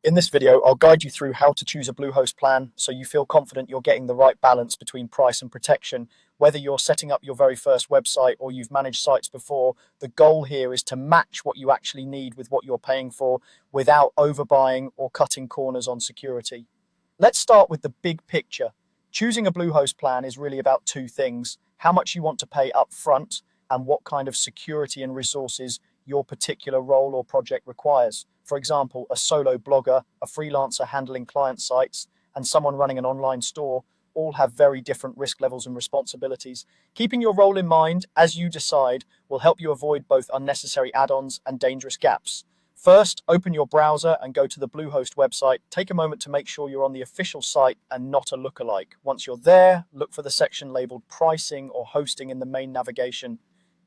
In this video, I'll guide you through how to choose a Bluehost plan so you feel confident you're getting the right balance between price and protection. Whether you're setting up your very first website or you've managed sites before, the goal here is to match what you actually need with what you're paying for without overbuying or cutting corners on security. Let's start with the big picture. Choosing a Bluehost plan is really about two things: how much you want to pay up front and what kind of security and resources your particular role or project requires. For example, a solo blogger, a freelancer handling client sites, and someone running an online store all have very different risk levels and responsibilities. Keeping your role in mind as you decide will help you avoid both unnecessary add-ons and dangerous gaps. First, open your browser and go to the Bluehost website. Take a moment to make sure you're on the official site and not a lookalike. Once you're there, look for the section labeled Pricing or Hosting in the main navigation.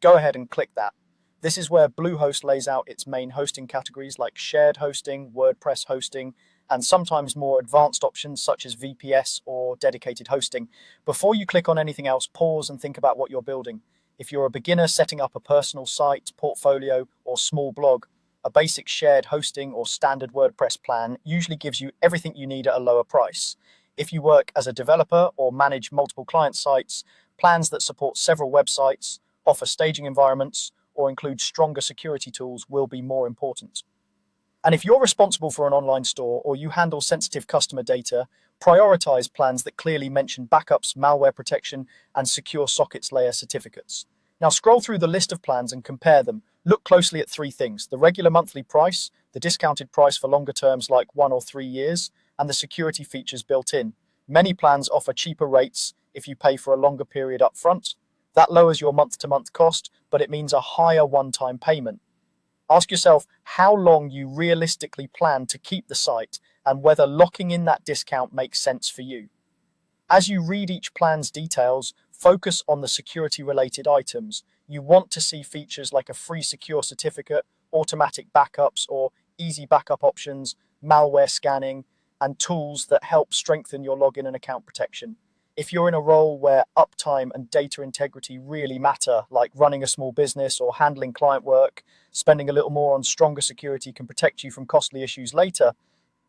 Go ahead and click that. This is where Bluehost lays out its main hosting categories like shared hosting, WordPress hosting, and sometimes more advanced options such as VPS or dedicated hosting. Before you click on anything else, pause and think about what you're building. If you're a beginner setting up a personal site, portfolio, or small blog, a basic shared hosting or standard WordPress plan usually gives you everything you need at a lower price. If you work as a developer or manage multiple client sites, plans that support several websites, offer staging environments, or include stronger security tools will be more important. And if you're responsible for an online store or you handle sensitive customer data, prioritize plans that clearly mention backups, malware protection, and secure sockets layer certificates. Now scroll through the list of plans and compare them. Look closely at three things: the regular monthly price, the discounted price for longer terms like 1 or 3 years, and the security features built in. Many plans offer cheaper rates if you pay for a longer period up front. That lowers your month-to-month cost, but it means a higher one-time payment. Ask yourself how long you realistically plan to keep the site and whether locking in that discount makes sense for you. As you read each plan's details, focus on the security-related items. You want to see features like a free secure certificate, automatic backups or easy backup options, malware scanning, and tools that help strengthen your login and account protection. If you're in a role where uptime and data integrity really matter, like running a small business or handling client work, spending a little more on stronger security can protect you from costly issues later.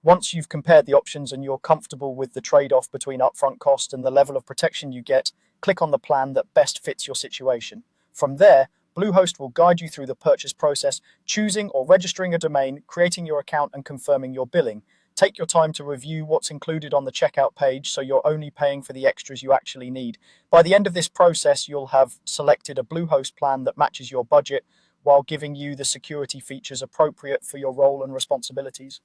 Once you've compared the options and you're comfortable with the trade-off between upfront cost and the level of protection you get, click on the plan that best fits your situation. From there, Bluehost will guide you through the purchase process, choosing or registering a domain, creating your account, and confirming your billing. Take your time to review what's included on the checkout page so you're only paying for the extras you actually need. By the end of this process, you'll have selected a Bluehost plan that matches your budget while giving you the security features appropriate for your role and responsibilities.